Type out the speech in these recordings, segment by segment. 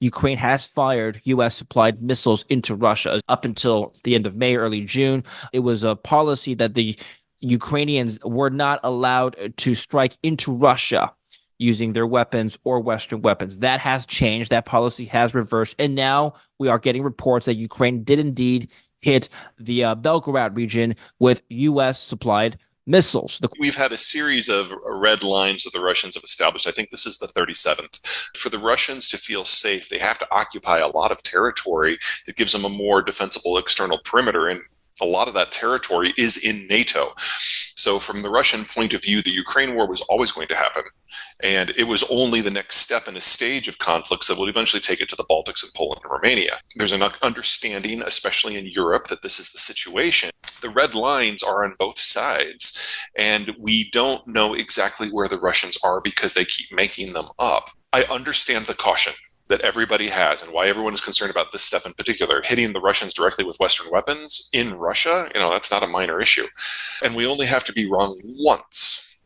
Ukraine has fired U.S. supplied missiles into Russia up until the end of May, early June. It was a policy that the Ukrainians were not allowed to strike into Russia using their weapons or Western weapons. That has changed. That policy has reversed. And now we are getting reports that Ukraine did indeed hit the Belgorod region with U.S. supplied missiles. We've had a series of red lines that the Russians have established. I think this is the 37th. For the Russians to feel safe, they have to occupy a lot of territory that gives them a more defensible external perimeter. And a lot of that territory is in NATO. So from the Russian point of view, the Ukraine war was always going to happen. And it was only the next step in a stage of conflicts that would eventually take it to the Baltics and Poland and Romania. There's an understanding, especially in Europe, that this is the situation. The red lines are on both sides, and we don't know exactly where the Russians are because they keep making them up. I understand the caution that everybody has and why everyone is concerned about this step in particular. Hitting the Russians directly with Western weapons in Russia, that's not a minor issue. And we only have to be wrong once.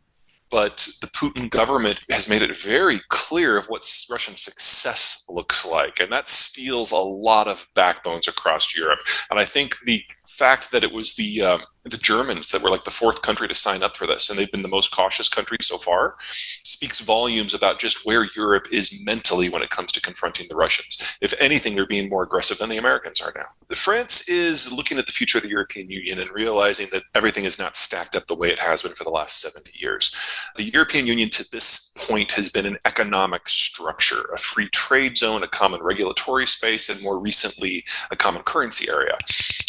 But the Putin government has made it very clear of what Russian success looks like. And that steals a lot of backbones across Europe. And I think the fact that it was the Germans that were like the fourth country to sign up for this, and they've been the most cautious country so far, speaks volumes about just where Europe is mentally when it comes to confronting the Russians. If anything, they're being more aggressive than the Americans are now. France is looking at the future of the European Union and realizing that everything is not stacked up the way it has been for the last 70 years. The European Union to this point has been an economic structure, a free trade zone, a common regulatory space, and more recently, a common currency area.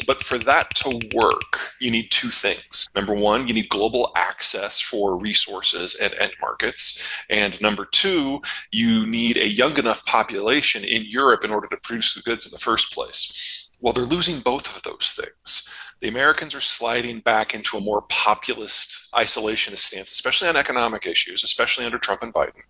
But for that to work, you need two things. Number one, you need global access for resources and end markets. And number two, you need a young enough population in Europe in order to produce the goods in the first place. Well, they're losing both of those things. The Americans are sliding back into a more populist, isolationist stance, especially on economic issues, especially under Trump and Biden.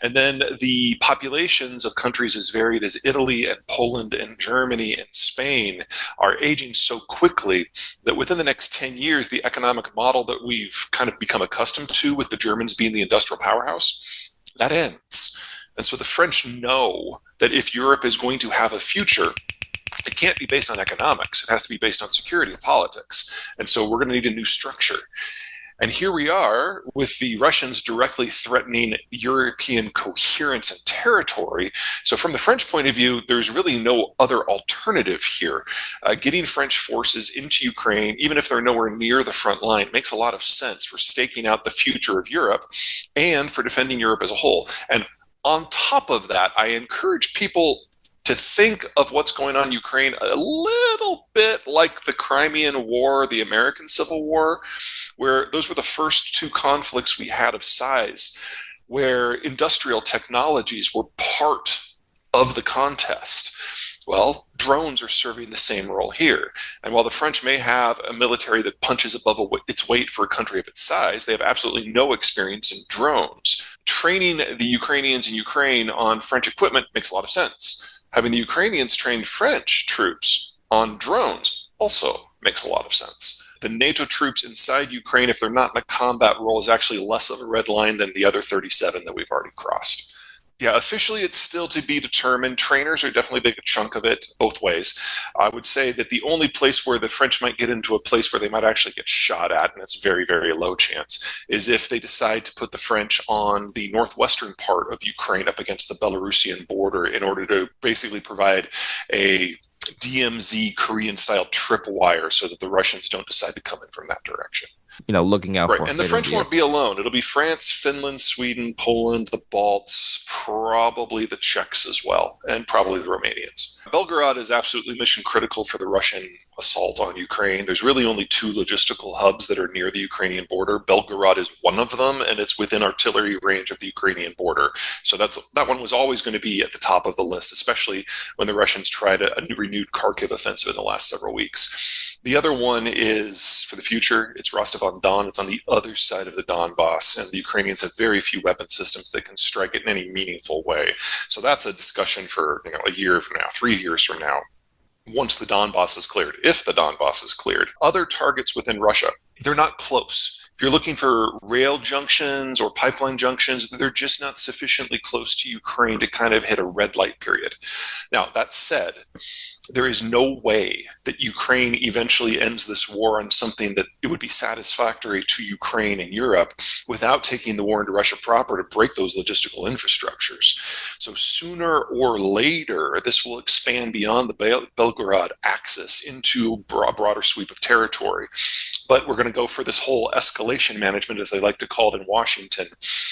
And then the populations of countries as varied as Italy and Poland and Germany and Spain are aging so quickly that within the next 10 years, the economic model that we've kind of become accustomed to with the Germans being the industrial powerhouse, that ends. And so the French know that if Europe is going to have a future, it can't be based on economics. It has to be based on security and politics. And so we're going to need a new structure. And here we are with the Russians directly threatening European coherence and territory. So from the French point of view, there's really no other alternative here. Getting French forces into Ukraine, even if they're nowhere near the front line, makes a lot of sense for staking out the future of Europe and for defending Europe as a whole. And on top of that, I encourage people to think of what's going on in Ukraine a little bit like the Crimean War, the American Civil War, where those were the first two conflicts we had of size, where industrial technologies were part of the contest. Well, drones are serving the same role here. And while the French may have a military that punches above its weight for a country of its size, they have absolutely no experience in drones. Training the Ukrainians in Ukraine on French equipment makes a lot of sense. Having the Ukrainians train French troops on drones also makes a lot of sense. The NATO troops inside Ukraine, if they're not in a combat role, is actually less of a red line than the other 37 that we've already crossed. Yeah, officially it's still to be determined. Trainers are definitely a big chunk of it both ways. I would say that the only place where the French might get into a place where they might actually get shot at, and it's very, very low chance, is if they decide to put the French on the northwestern part of Ukraine up against the Belarusian border in order to basically provide a DMZ Korean-style tripwire so that the Russians don't decide to come in from that direction. Looking out for. Right, and the French won't be alone. It'll be France, Finland, Sweden, Poland, the Balts, probably the Czechs as well, and probably the Romanians. Belgorod is absolutely mission critical for the Russian assault on Ukraine. There's really only two logistical hubs that are near the Ukrainian border. Belgorod is one of them, and it's within artillery range of the Ukrainian border. So that one was always going to be at the top of the list, especially when the Russians tried a renewed Kharkiv offensive in the last several weeks. The other one is, for the future, it's Rostov-on-Don. It's on the other side of the Donbass, and the Ukrainians have very few weapon systems that can strike it in any meaningful way. So that's a discussion for a year from now, 3 years from now, once the Donbass is cleared, if the Donbass is cleared. Other targets within Russia, they're not close. If you're looking for rail junctions or pipeline junctions, they're just not sufficiently close to Ukraine to kind of hit a red light period. Now, that said, there is no way that Ukraine eventually ends this war on something that it would be satisfactory to Ukraine and Europe without taking the war into Russia proper to break those logistical infrastructures. So sooner or later, this will expand beyond the Belgorod axis into a broader sweep of territory. But we're going to go for this whole escalation management, as they like to call it in Washington,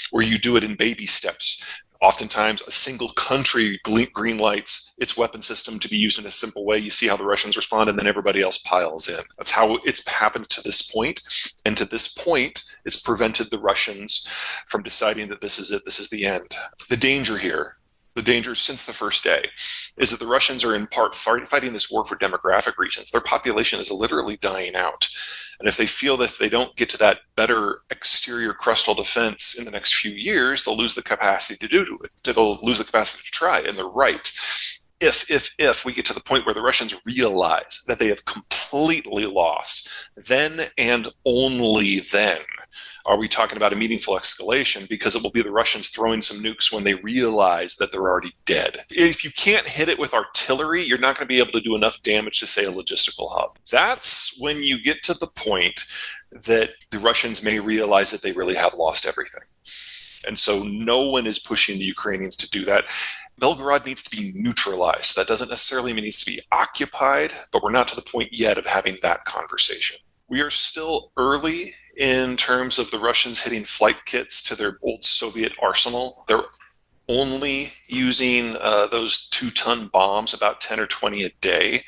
where you do it in baby steps. Oftentimes, a single country green lights its weapon system to be used in a simple way. You see how the Russians respond, and then everybody else piles in. That's how it's happened to this point. And to this point, it's prevented the Russians from deciding that this is it, this is the end. The danger here, the danger since the first day, is that the Russians are in part fighting this war for demographic reasons. Their population is literally dying out. And if they feel that if they don't get to that better exterior crustal defense in the next few years, they'll lose the capacity to do it. They'll lose the capacity to try, and they're right. If we get to the point where the Russians realize that they have completely lost, then and only then are we talking about a meaningful escalation, because it will be the Russians throwing some nukes when they realize that they're already dead. If you can't hit it with artillery, you're not going to be able to do enough damage to, say, a logistical hub. That's when you get to the point that the Russians may realize that they really have lost everything. And so no one is pushing the Ukrainians to do that. Belgorod needs to be neutralized. That doesn't necessarily mean it needs to be occupied, but we're not to the point yet of having that conversation. We are still early in terms of the Russians hitting flight kits to their old Soviet arsenal. They're only using those 2-ton bombs, about 10 or 20 a day.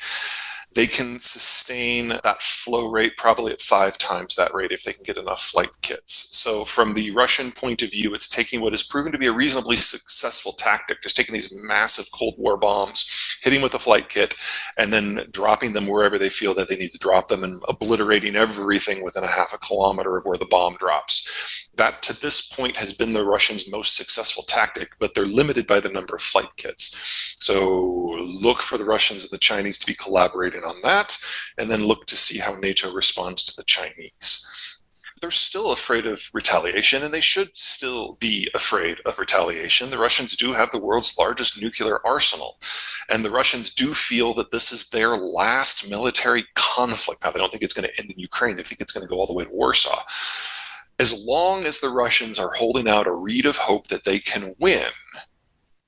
They can sustain that flow rate probably at 5 times that rate if they can get enough flight kits. So from the Russian point of view, it's taking what has proven to be a reasonably successful tactic, just taking these massive Cold War bombs, hitting with a flight kit, and then dropping them wherever they feel that they need to drop them and obliterating everything within a half a kilometer of where the bomb drops. That, to this point, has been the Russians' most successful tactic, but they're limited by the number of flight kits. So look for the Russians and the Chinese to be collaborating on that, and then look to see how NATO responds to the Chinese. They're still afraid of retaliation, and they should still be afraid of retaliation. The Russians do have the world's largest nuclear arsenal, and the Russians do feel that this is their last military conflict. Now, they don't think it's going to end in Ukraine. They think it's going to go all the way to Warsaw. As long as the Russians are holding out a reed of hope that they can win,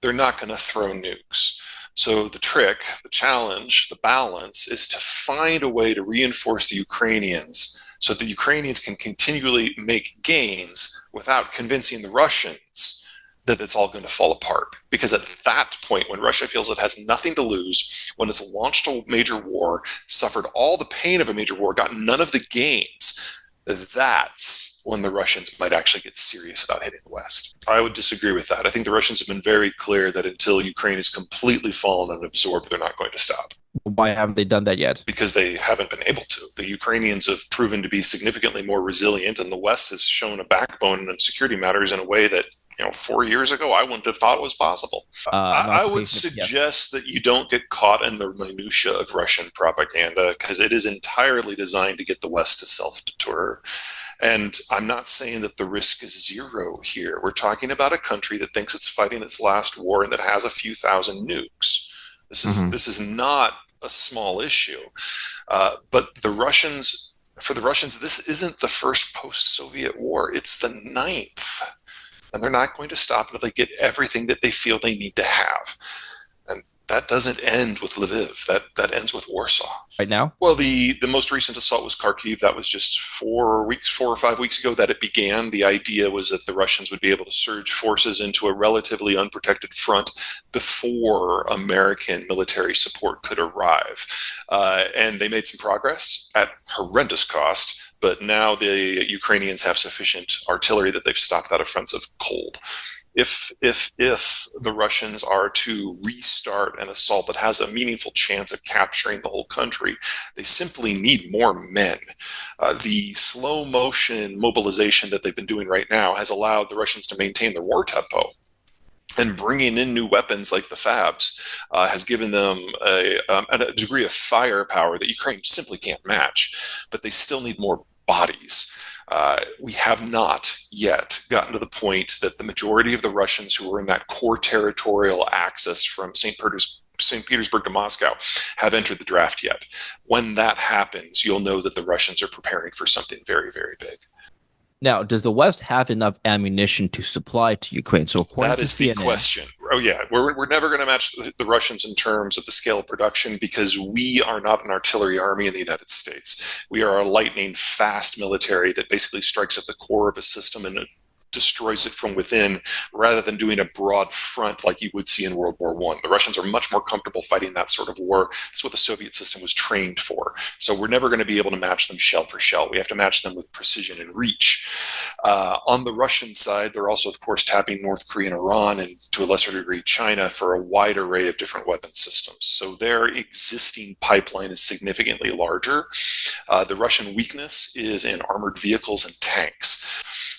they're not going to throw nukes. So the trick, the challenge, the balance is to find a way to reinforce the Ukrainians so that the Ukrainians can continually make gains without convincing the Russians that it's all going to fall apart. Because at that point, when Russia feels it has nothing to lose, when it's launched a major war, suffered all the pain of a major war, got none of the gains, that's when the Russians might actually get serious about hitting the West. I would disagree with that. I think the Russians have been very clear that until Ukraine is completely fallen and absorbed, they're not going to stop. Why haven't they done that yet? Because they haven't been able to. The Ukrainians have proven to be significantly more resilient, and the West has shown a backbone in security matters in a way that 4 years ago, I wouldn't have thought it was possible. I would suggest that you don't get caught in the minutia of Russian propaganda, because it is entirely designed to get the West to self-deter. And I'm not saying that the risk is zero here. We're talking about a country that thinks it's fighting its last war and that has a few thousand nukes. This is not a small issue. But for the Russians, this isn't the first post-Soviet war. It's the 9th. And they're not going to stop until they get everything that they feel they need to have. And that doesn't end with Lviv. That ends with Warsaw. Right now? Well, the most recent assault was Kharkiv. That was just 4 or 5 weeks ago that it began. The idea was that the Russians would be able to surge forces into a relatively unprotected front before American military support could arrive. And they made some progress at horrendous cost. But now the Ukrainians have sufficient artillery that they've stopped that offensive cold. If the Russians are to restart an assault that has a meaningful chance of capturing the whole country, they simply need more men. The slow motion mobilization that they've been doing right now has allowed the Russians to maintain their war tempo. And bringing in new weapons like the FABs has given them a degree of firepower that Ukraine simply can't match. But they still need more bodies. We have not yet gotten to the point that the majority of the Russians who were in that core territorial axis from St. Petersburg to Moscow have entered the draft yet. When that happens, you'll know that the Russians are preparing for something very, very big. Now, does the West have enough ammunition to supply to Ukraine? So according That to is the CNN, question. Oh, yeah. We're never going to match the Russians in terms of the scale of production because we are not an artillery army in the United States. We are a lightning fast military that basically strikes at the core of a system and destroys it from within rather than doing a broad front like you would see in World War I. The Russians are much more comfortable fighting that sort of war. That's what the Soviet system was trained for. So we're never going to be able to match them shell for shell. We have to match them with precision and reach. On the Russian side, they're also, of course, tapping North Korea and Iran and to a lesser degree China for a wide array of different weapon systems. So their existing pipeline is significantly larger. The Russian weakness is in armored vehicles and tanks.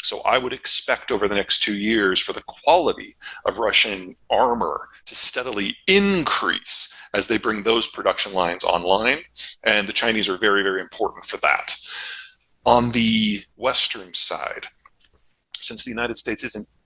So I would expect over the next 2 years for the quality of Russian armor to steadily increase as they bring those production lines online. And the Chinese are very, very important for that. On the Western side, since the United States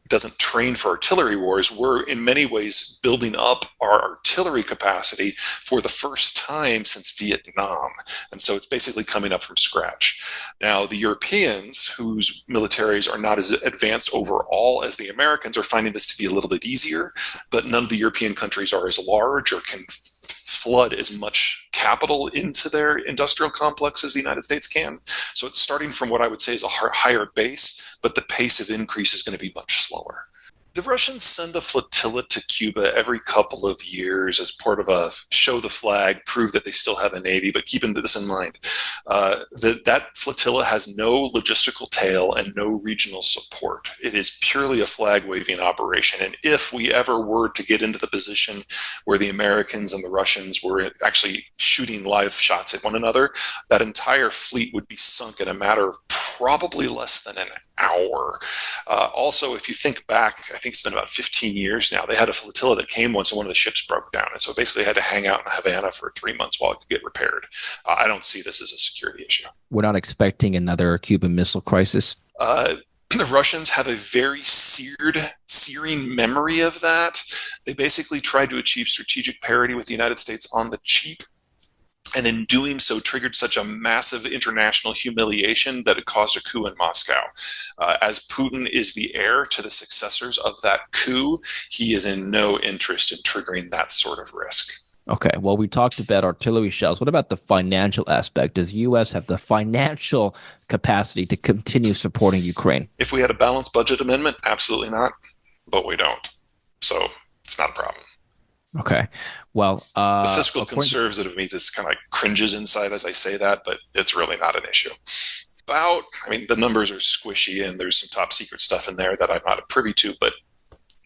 doesn't train for artillery wars, we're in many ways building up our artillery capacity for the first time since Vietnam. And so it's basically coming up from scratch. Now, the Europeans, whose militaries are not as advanced overall as the Americans, are finding this to be a little bit easier, but none of the European countries are as large or can flood as much capital into their industrial complex as the United States can. So it's starting from what I would say is a higher base, but the pace of increase is going to be much slower. The Russians send a flotilla to Cuba every couple of years as part of a show the flag, prove that they still have a navy, but keeping this in mind, that flotilla has no logistical tail and no regional support. It is purely a flag-waving operation. And if we ever were to get into the position where the Americans and the Russians were actually shooting live shots at one another, that entire fleet would be sunk in a matter of probably less than an hour. Also, if you think back, I think it's been about 15 years now, they had a flotilla that came once and one of the ships broke down. And so basically had to hang out in Havana for 3 months while it could get repaired. I don't see this as a security issue. We're not expecting another Cuban Missile Crisis. The Russians have a very searing memory of that. They basically tried to achieve strategic parity with the United States on the cheap, and in doing so triggered such a massive international humiliation that it caused a coup in Moscow. As Putin is the heir to the successors of that coup, he is in no interest in triggering that sort of risk. Okay, well, we talked about artillery shells. What about the financial aspect? Does the U.S. have the financial capacity to continue supporting Ukraine? If we had a balanced budget amendment, absolutely not, but we don't. So it's not a problem. Okay. Well, the fiscal conservative of me just kind of like cringes inside as I say that, but it's really not an issue. The numbers are squishy and there's some top secret stuff in there that I'm not privy to, but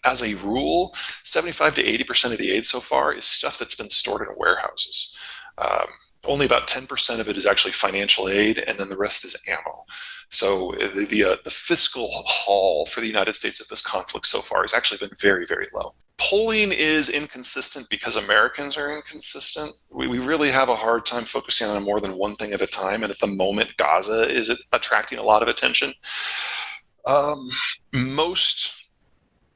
as a rule, 75 to 80% of the aid so far is stuff that's been stored in warehouses. Only about 10% of it is actually financial aid, and then the rest is ammo. So the fiscal haul for the United States of this conflict so far has actually been very, very low. Polling is inconsistent because Americans are inconsistent. We really have a hard time focusing on more than one thing at a time, and at the moment, Gaza is attracting a lot of attention. Most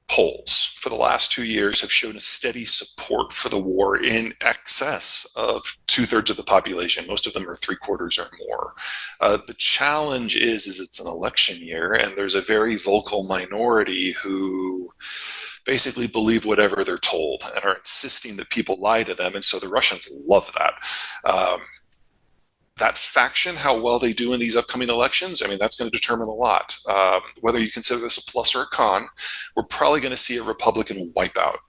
polls for the last 2 years have shown a steady support for the war in excess of 2/3 of the population. Most of them are 3/4 or more. The challenge is it's an election year, and there's a very vocal minority who basically believe whatever they're told and are insisting that people lie to them, and so the Russians love that. That faction, how well they do in these upcoming elections, that's going to determine a lot. Whether you consider this a plus or a con, we're probably going to see a Republican wipeout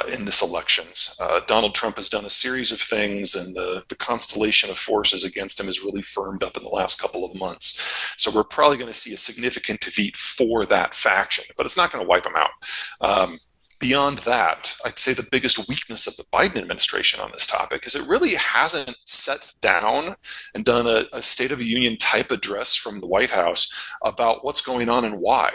in this elections. Donald Trump has done a series of things, and the constellation of forces against him has really firmed up in the last couple of months. So we're probably going to see a significant defeat for that faction, but it's not going to wipe them out. Beyond that, I'd say the biggest weakness of the Biden administration on this topic is it really hasn't sat down and done a State of the Union type address from the White House about what's going on and why.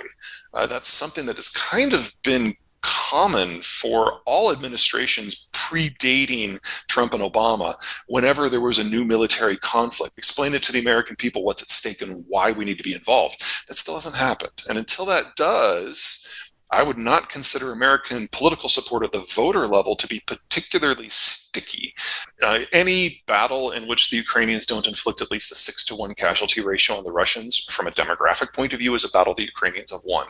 That's something that has kind of been common for all administrations predating Trump and Obama, whenever there was a new military conflict, explain it to the American people what's at stake and why we need to be involved. That still hasn't happened. And until that does, I would not consider American political support at the voter level to be particularly sticky. Any battle in which the Ukrainians don't inflict at least a 6-to-1 casualty ratio on the Russians, from a demographic point of view, is a battle the Ukrainians have won.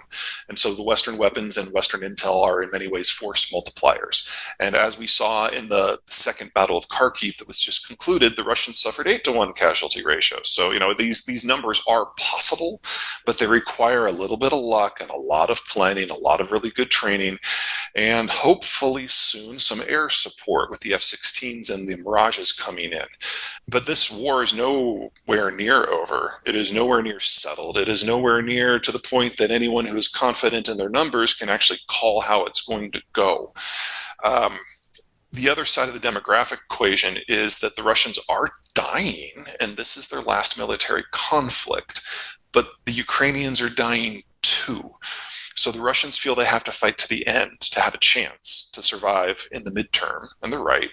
And so the Western weapons and Western intel are in many ways force multipliers. And as we saw in the second battle of Kharkiv that was just concluded, the Russians suffered 8-to-1 casualty ratios. So, these numbers are possible, but they require a little bit of luck and a lot of planning, a lot of really good training, and hopefully soon some air support with the F-16s and the Mirages coming in. But this war is nowhere near over. It is nowhere near settled. It is nowhere near to the point that anyone who is confident in their numbers can actually call how it's going to go. The other side of the demographic equation is that the Russians are dying, and this is their last military conflict, but the Ukrainians are dying too. So the Russians feel they have to fight to the end to have a chance to survive in the midterm, and they're right.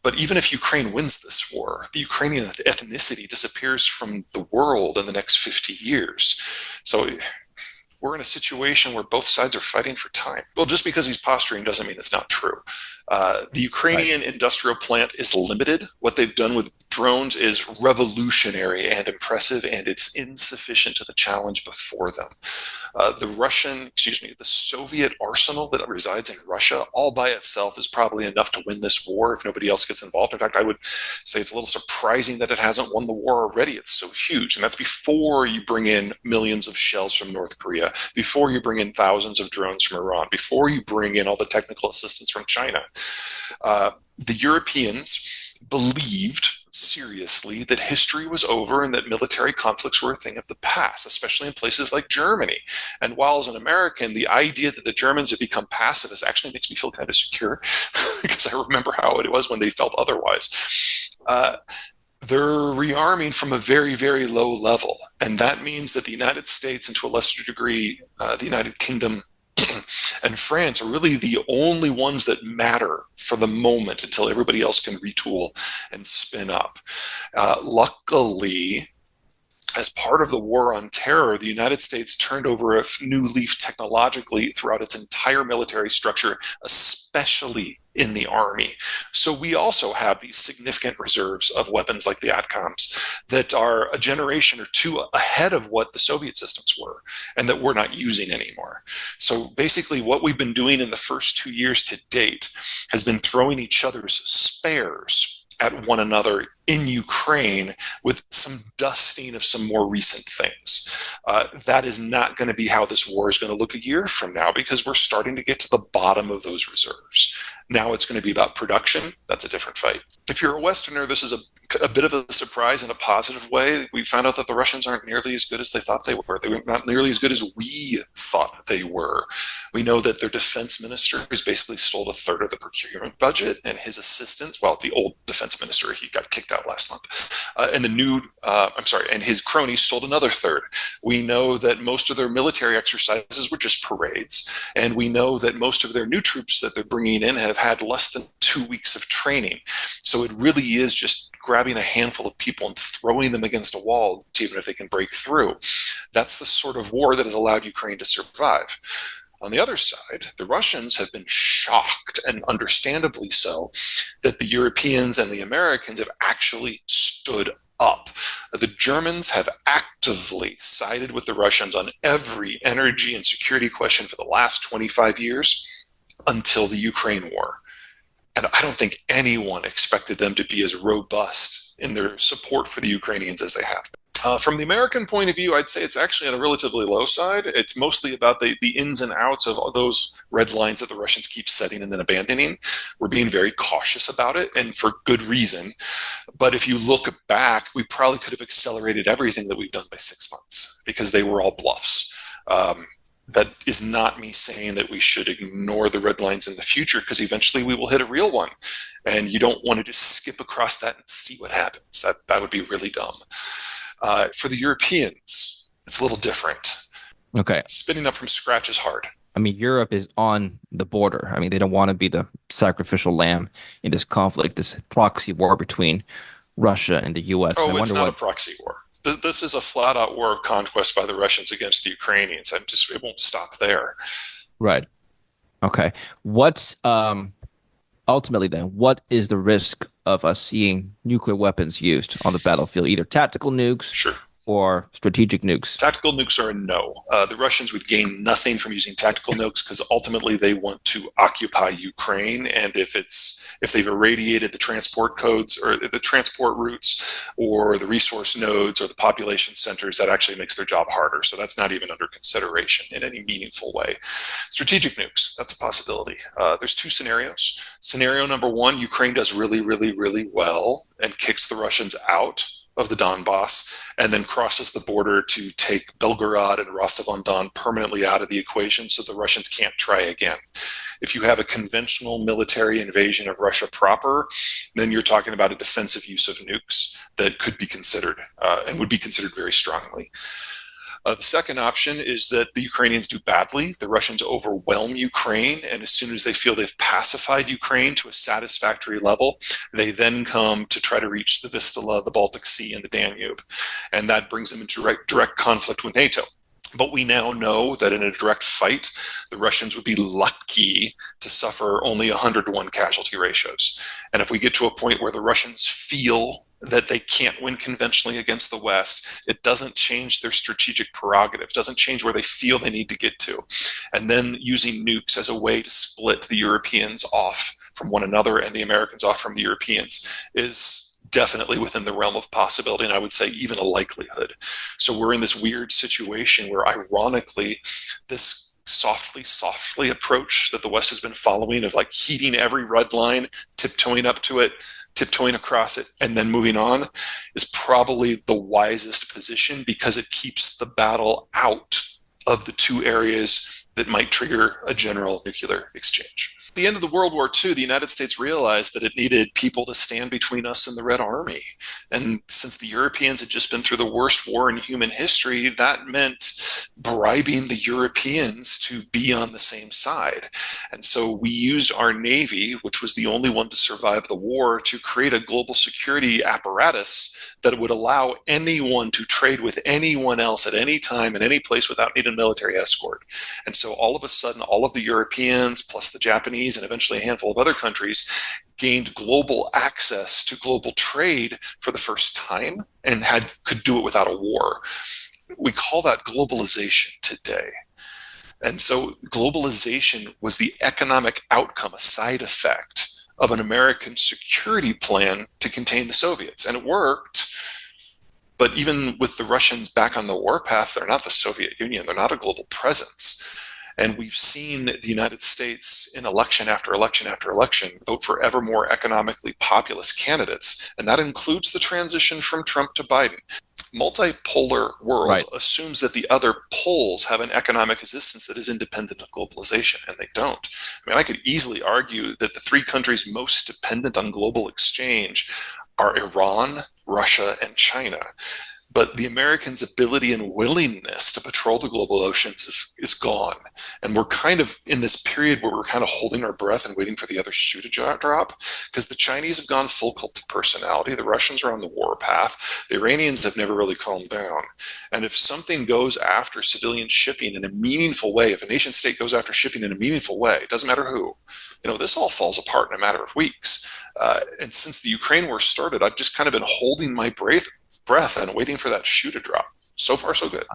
But even if Ukraine wins this war, the Ukrainian ethnicity disappears from the world in the next 50 years. So we're in a situation where both sides are fighting for time. Well, just because he's posturing doesn't mean it's not true. The Ukrainian industrial plant is limited. What they've done with drones is revolutionary and impressive, and it's insufficient to the challenge before them. The Soviet arsenal that resides in Russia all by itself is probably enough to win this war if nobody else gets involved. In fact, I would say it's a little surprising that it hasn't won the war already. It's so huge. And that's before you bring in millions of shells from North Korea, before you bring in thousands of drones from Iran, before you bring in all the technical assistance from China. The Europeans believed seriously that history was over and that military conflicts were a thing of the past, especially in places like Germany. And while as an American, the idea that the Germans have become pacifist actually makes me feel kind of secure because I remember how it was when they felt otherwise. They're rearming from a very, very low level. And that means that the United States, and to a lesser degree, the United Kingdom and France, are really the only ones that matter for the moment until everybody else can retool and spin up. Luckily, as part of the war on terror, the United States turned over a new leaf technologically throughout its entire military structure, especially in the Army. So we also have these significant reserves of weapons like the ATACMS that are a generation or two ahead of what the Soviet systems were and that we're not using anymore. So basically what we've been doing in the first 2 years to date has been throwing each other's spares at one another in Ukraine with some dusting of some more recent things. That is not going to be how this war is going to look a year from now because we're starting to get to the bottom of those reserves. Now it's going to be about production. That's a different fight. If you're a Westerner, this is a bit of a surprise in a positive way. We found out that the Russians aren't nearly as good as they thought they were. They were not nearly as good as we thought they were. We know that their defense minister has basically stole a third of the procurement budget, and his assistant, well, the old defense minister, he got kicked out last month, and his crony stole another third. We know that most of their military exercises were just parades, and we know that most of their new troops that they're bringing in have had less than 2 weeks of training. So it really is just grabbing a handful of people and throwing them against a wall, even if they can break through. That's the sort of war that has allowed Ukraine to survive. On the other side, the Russians have been shocked, and understandably so, that the Europeans and the Americans have actually stood up. The Germans have actively sided with the Russians on every energy and security question for the last 25 years until the Ukraine war. And I don't think anyone expected them to be as robust in their support for the Ukrainians as they have been. From the American point of view, I'd say it's actually on a relatively low side. It's mostly about the ins and outs of those red lines that the Russians keep setting and then abandoning. We're being very cautious about it, and for good reason. But if you look back, we probably could have accelerated everything that we've done by 6 months because they were all bluffs. That is not me saying that we should ignore the red lines in the future, because eventually we will hit a real one. And you don't want to just skip across that and see what happens. That would be really dumb. For the Europeans, it's a little different. Okay. Spinning up from scratch is hard. I mean, Europe is on the border. I mean, they don't want to be the sacrificial lamb in this conflict, this proxy war between Russia and the US. I Oh, it's wonder not a what, proxy war. This is a flat-out war of conquest by the Russians against the Ukrainians. It won't stop there. right. Okay. What's ultimately then, what is the risk of us seeing nuclear weapons used on the battlefield, either tactical nukes Sure. or strategic nukes? Tactical nukes are a no. The Russians would gain nothing from using tactical nukes because ultimately they want to occupy Ukraine, and if they've irradiated the transport codes or the transport routes or the resource nodes or the population centers, that actually makes their job harder. So that's not even under consideration in any meaningful way. Strategic nukes, that's a possibility. There's two scenarios. Scenario number one, Ukraine does really, really, really well and kicks the Russians out of the Donbass, and then crosses the border to take Belgorod and Rostov-on-Don permanently out of the equation so the Russians can't try again. If you have a conventional military invasion of Russia proper, then you're talking about a defensive use of nukes that could be considered and would be considered very strongly. The second option is that the Ukrainians do badly. The Russians overwhelm Ukraine, and as soon as they feel they've pacified Ukraine to a satisfactory level, they then come to try to reach the Vistula, the Baltic Sea, and the Danube. And that brings them into direct conflict with NATO. But we now know that in a direct fight, the Russians would be lucky to suffer only 100-to-1 casualty ratios. And if we get to a point where the Russians feel that they can't win conventionally against the West, it doesn't change their strategic prerogative, doesn't change where they feel they need to get to. And then using nukes as a way to split the Europeans off from one another and the Americans off from the Europeans is definitely within the realm of possibility, and I would say even a likelihood. So we're in this weird situation where, ironically, this softly approach that the West has been following of like heeding every red line, tiptoeing up to it, tiptoeing across it, and then moving on is probably the wisest position because it keeps the battle out of the two areas that might trigger a general nuclear exchange. At the end of the World War II, the United States realized that it needed people to stand between us and the Red Army. And since the Europeans had just been through the worst war in human history, that meant bribing the Europeans to be on the same side. And so we used our Navy, which was the only one to survive the war, to create a global security apparatus that would allow anyone to trade with anyone else at any time in any place without needing a military escort. And so all of a sudden, all of the Europeans, plus the Japanese, and eventually a handful of other countries, gained global access to global trade for the first time and could do it without a war. We call that globalization today. And so globalization was the economic outcome, a side effect of an American security plan to contain the Soviets. And it worked. But even with the Russians back on the warpath, they're not the Soviet Union. They're not a global presence. And we've seen the United States in election after election after election vote for ever more economically populous candidates. And that includes the transition from Trump to Biden. Multipolar world Right. assumes that the other poles have an economic existence that is independent of globalization, and they don't. I mean, I could easily argue that the three countries most dependent on global exchange are Iran, Russia, and China. But the Americans' ability and willingness to patrol the global oceans is gone. And we're kind of in this period where we're kind of holding our breath and waiting for the other shoe to drop, because the Chinese have gone full cult of personality. The Russians are on the warpath. The Iranians have never really calmed down. And if something goes after civilian shipping in a meaningful way, if a nation state goes after shipping in a meaningful way, it doesn't matter who, this all falls apart in a matter of weeks. And since the Ukraine war started, I've just kind of been holding my breath and waiting for that shoe to drop. So far, so good.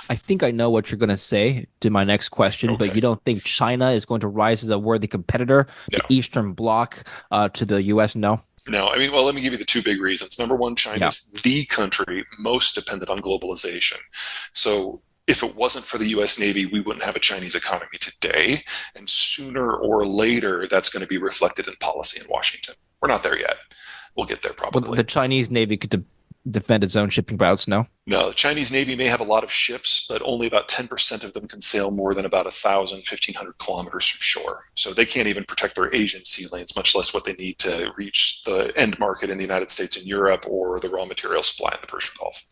I think I know what you're going to say to my next question, but Okay. you don't think China is going to rise as a worthy competitor, No, the Eastern Bloc, to the U.S.? No? no. I mean, well, let me give you the two big reasons. Number one, Yeah. China's the country most dependent on globalization. So if it wasn't for the U.S. Navy, we wouldn't have a Chinese economy today. And sooner or later, that's going to be reflected in policy in Washington. We're not there yet. We'll get there Well, probably. the Chinese Navy could defend its own shipping routes, no? No, the Chinese Navy may have a lot of ships, but only about 10% of them can sail more than about 1,000, 1,500 kilometers from shore. So they can't even protect their Asian sea lanes, much less what they need to reach the end market in the United States and Europe or the raw material supply in the Persian Gulf.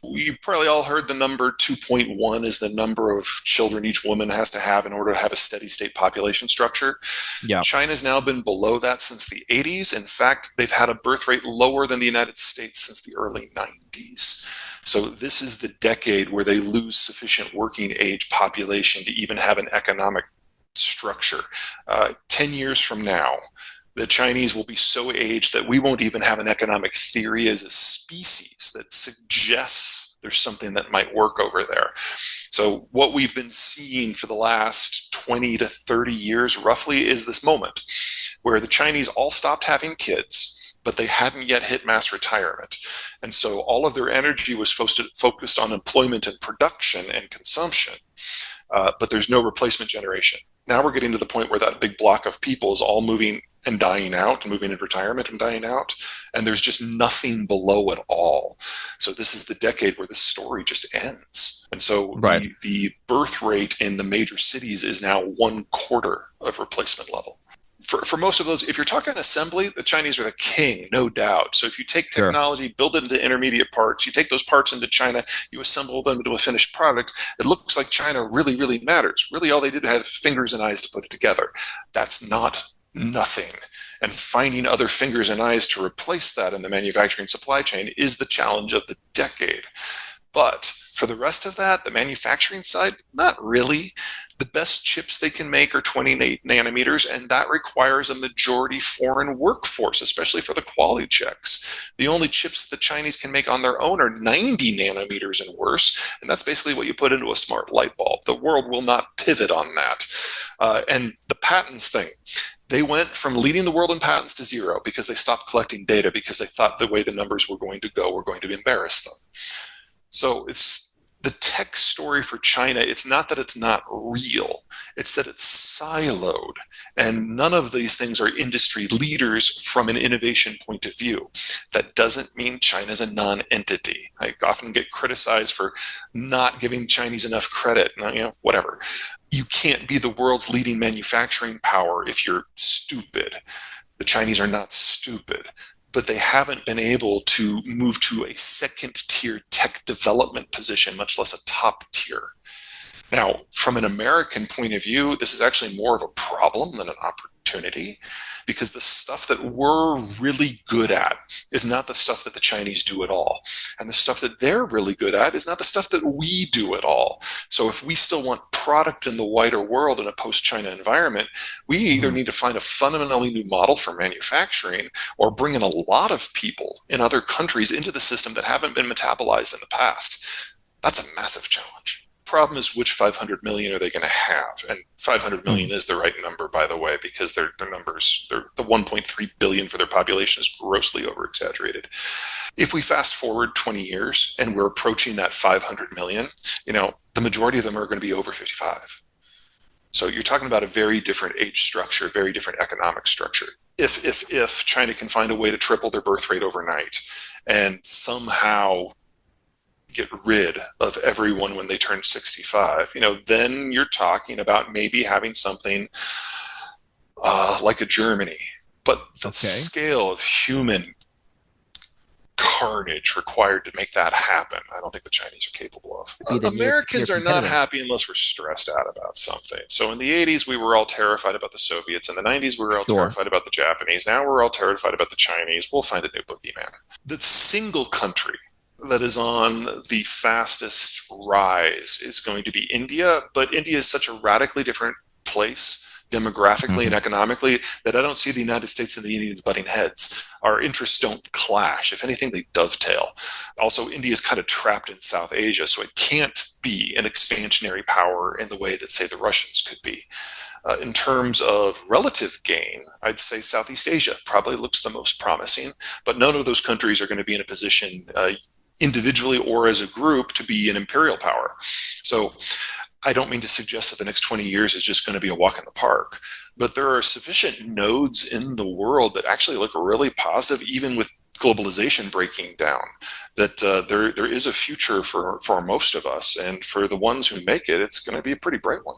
You probably all heard the number 2.1 is the number of children each woman has to have in order to have a steady state population structure. Yeah. China's now been below that since the 80s. In fact, they've had a birth rate lower than the United States since the early 90s. So this is the decade where they lose sufficient working age population to even have an economic structure. 10 years from now, the Chinese will be so aged that we won't even have an economic theory as a species that suggests there's something that might work over there. So what we've been seeing for the last 20 to 30 years roughly is this moment where the Chinese all stopped having kids, but they hadn't yet hit mass retirement. And so all of their energy was focused on employment and production and consumption, but there's no replacement generation. Now we're getting to the point where that big block of people is all moving and dying out, moving into retirement and dying out, and there's just nothing below at all. So this is the decade where the story just ends. And so Right. the birth rate in the major cities is now 1/4 of replacement level. For most of those, if you're talking assembly, the Chinese are the king, no doubt. So if you take Sure. technology, build it into intermediate parts, you take those parts into China, you assemble them into a finished product, it looks like China really, really matters. Really, all they did have fingers and eyes to put it together. That's not nothing. And finding other fingers and eyes to replace that in the manufacturing supply chain is the challenge of the decade. But for the rest of that, the manufacturing side, not really. The best chips they can make are 28 nanometers, and that requires a majority foreign workforce, especially for the quality checks. The only chips that the Chinese can make on their own are 90 nanometers and worse, and that's basically what you put into a smart light bulb. The world will not pivot on that. And the patents thing, they went from leading the world in patents to zero because they stopped collecting data because they thought the way the numbers were going to go were going to embarrass them. So it's the tech story for China. It's not that it's not real, it's that it's siloed. And none of these things are industry leaders from an innovation point of view. That doesn't mean China's a non-entity. I often get criticized for not giving Chinese enough credit, whatever. You can't be the world's leading manufacturing power if you're stupid. The Chinese are not stupid, but they haven't been able to move to a second tier tech development position, much less a top tier. Now, from an American point of view, this is actually more of a problem than an opportunity, because the stuff that we're really good at is not the stuff that the Chinese do at all. And the stuff that they're really good at is not the stuff that we do at all. So if we still want product in the wider world in a post-China environment, we either need to find a fundamentally new model for manufacturing or bring in a lot of people in other countries into the system that haven't been metabolized in the past. That's a massive challenge. Problem is, which 500 million are they going to have? And 500 million is the right number, by the way, because their numbers, the 1.3 billion for their population is grossly over exaggerated. If we fast forward 20 years and we're approaching that 500 million, the majority of them are going to be over 55. So you're talking about a very different age structure, very different economic structure. If China can find a way to triple their birth rate overnight and somehow get rid of everyone when they turn 65, then you're talking about maybe having something like a Germany. But the scale of human carnage required to make that happen, I don't think the Chinese are capable of. Americans are not happy unless we're stressed out about something. So in the 80s, we were all terrified about the Soviets. In the 90s, we were all terrified about the Japanese. Now we're all terrified about the Chinese. We'll find a new boogeyman. The single country that is on the fastest rise is going to be India, but India is such a radically different place demographically and economically that I don't see the United States and the Indians butting heads. Our interests don't clash. If anything, they dovetail. Also, India is kind of trapped in South Asia, so it can't be an expansionary power in the way that, say, the Russians could be. In terms of relative gain, I'd say Southeast Asia probably looks the most promising, but none of those countries are going to be in a position individually or as a group to be an imperial power. So I don't mean to suggest that the next 20 years is just going to be a walk in the park, but there are sufficient nodes in the world that actually look really positive, even with globalization breaking down, that there is a future for most of us. And for the ones who make it, it's going to be a pretty bright one.